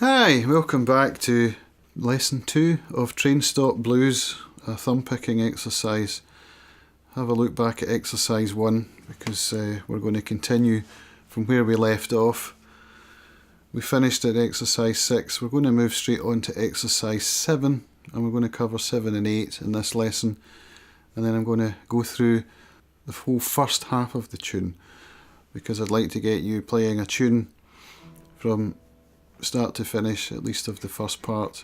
Hi, welcome back to lesson 2 of Train Stop Blues, a thumb picking exercise. Have a look back at exercise 1 because we're going to continue from where we left off. We finished at exercise 6, we're going to move straight on to exercise 7 and we're going to cover 7 and 8 in this lesson, and then I'm going to go through the whole first half of the tune because I'd like to get you playing a tune from start to finish, at least of the first part,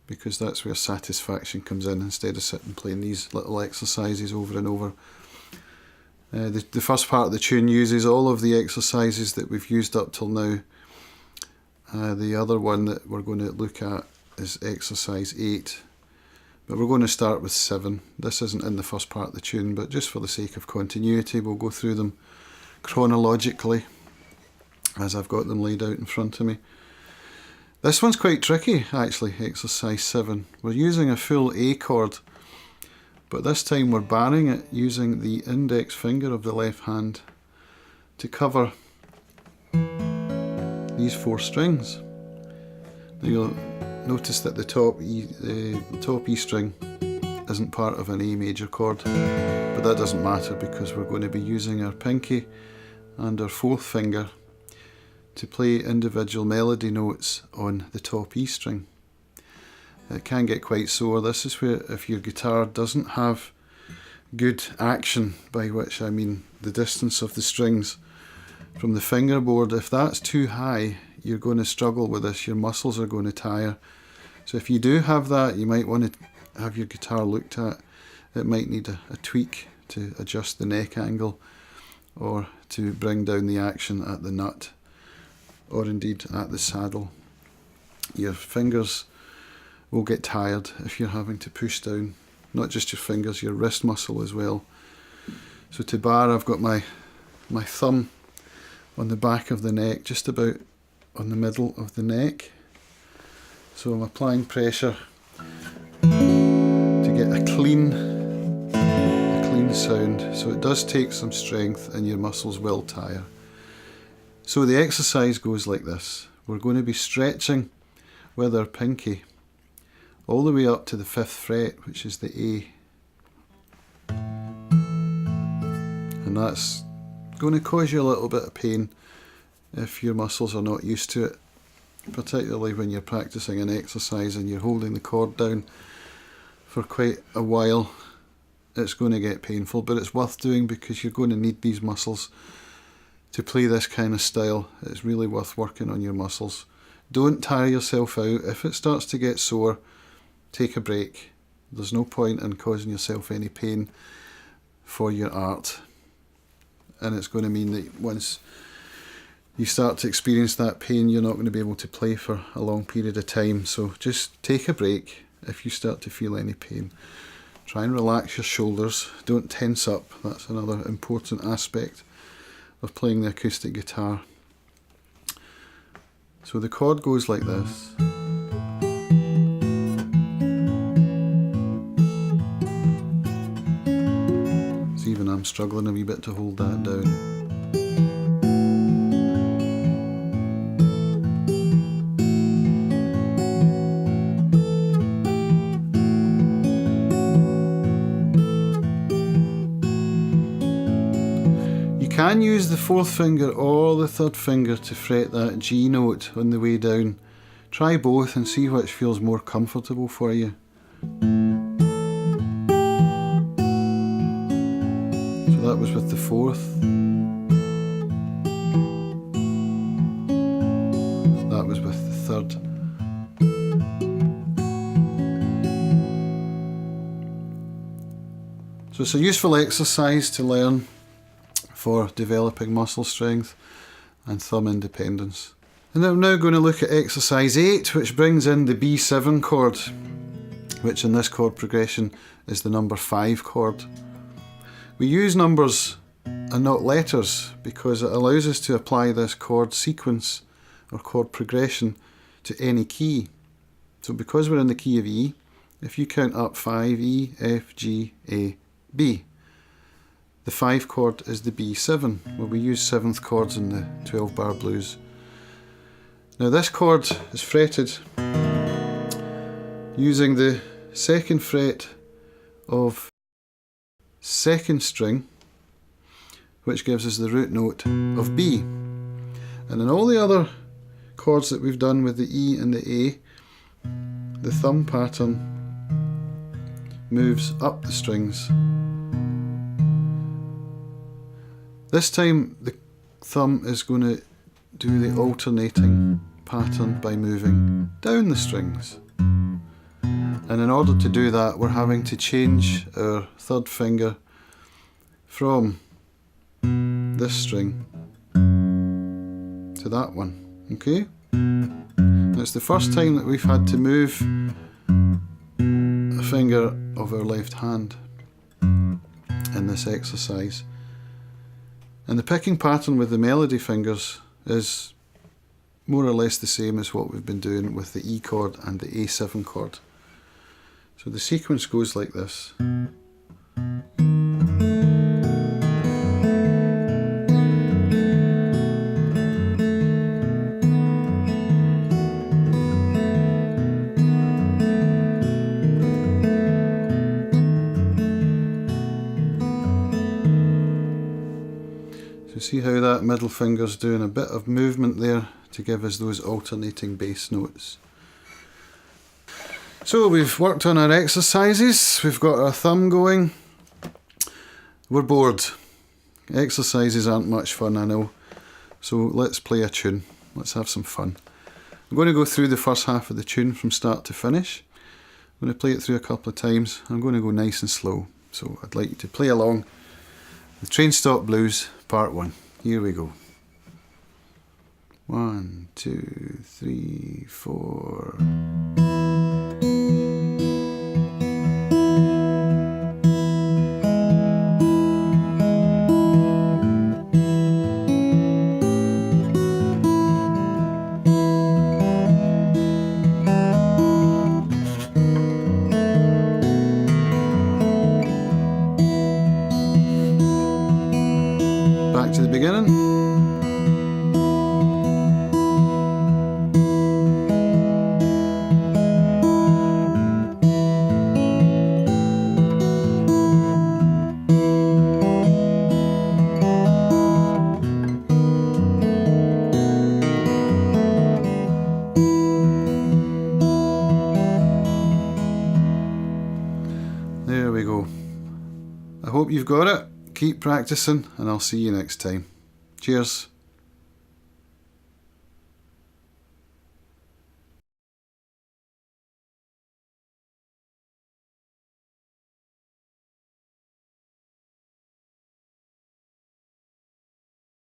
because that's where satisfaction comes in instead of sitting playing these little exercises over and over. The first part of the tune uses all of the exercises that we've used up till now. The other one that we're going to look at is exercise 8, but we're going to start with 7. This isn't in the first part of the tune, but just for the sake of continuity we'll go through them chronologically as I've got them laid out in front of me. This one's quite tricky actually, exercise 7. We're using a full A chord, but this time we're barring it using the index finger of the left hand to cover these 4 strings. Now you'll notice that the top E string isn't part of an A major chord, but that doesn't matter because we're going to be using our pinky and our 4th finger to play individual melody notes on the top E string. It can get quite sore. This is where if your guitar doesn't have good action, by which I mean the distance of the strings from the fingerboard, if that's too high you're going to struggle with this, your muscles are going to tire. So if you do have that, you might want to have your guitar looked at. It might need a tweak to adjust the neck angle or to bring down the action at the nut, or indeed at the saddle. Your fingers will get tired if you're having to push down, not just your fingers, your wrist muscle as well. So to bar, I've got my thumb on the back of the neck, just about on the middle of the neck. So I'm applying pressure to get a clean sound. So it does take some strength and your muscles will tire. So the exercise goes like this. We're going to be stretching with our pinky all the way up to the 5th fret, which is the A. And that's going to cause you a little bit of pain if your muscles are not used to it, particularly when you're practicing an exercise and you're holding the chord down for quite a while. It's going to get painful, but it's worth doing because you're going to need these muscles to play this kind of style. It's really worth working on your muscles. Don't tire yourself out. If it starts to get sore, take a break. There's no point in causing yourself any pain for your art. And it's going to mean that once you start to experience that pain, you're not going to be able to play for a long period of time. So just take a break if you start to feel any pain. Try and relax your shoulders. Don't tense up. That's another important aspect of playing the acoustic guitar. So the chord goes like this. So even I'm struggling a wee bit to hold that down. You can use the 4th finger or the 3rd finger to fret that G note on the way down. Try both and see which feels more comfortable for you. So that was with the 4th. That was with the 3rd. So it's a useful exercise to learn for developing muscle strength and thumb independence. And I'm now going to look at exercise 8, which brings in the B7 chord, which in this chord progression is the number 5 chord. We use numbers and not letters because it allows us to apply this chord sequence or chord progression to any key. So because we're in the key of E, if you count up 5, E, F, G, A, B, the 5 chord is the B7, where we use 7th chords in the 12 bar blues. Now this chord is fretted using the second fret of second string, which gives us the root note of B. And in all the other chords that we've done with the E and the A, the thumb pattern moves up the strings. This time the thumb is going to do the alternating pattern by moving down the strings. And in order to do that, we're having to change our third finger from this string to that one. Okay? And it's the first time that we've had to move a finger of our left hand in this exercise. And the picking pattern with the melody fingers is more or less the same as what we've been doing with the E chord and the A7 chord. So the sequence goes like this. So see how that middle finger's doing a bit of movement there to give us those alternating bass notes. So we've worked on our exercises, we've got our thumb going, we're bored. Exercises aren't much fun, I know, so let's play a tune, let's have some fun. I'm going to go through the first half of the tune from start to finish. I'm going to play it through a couple of times. I'm going to go nice and slow, so I'd like you to play along. The Train Stop Blues, Part 1. Here we go. 1, 2, 3, 4... Back to the beginning. There we go. I hope you've got it. Keep practicing and I'll see you next time. Cheers.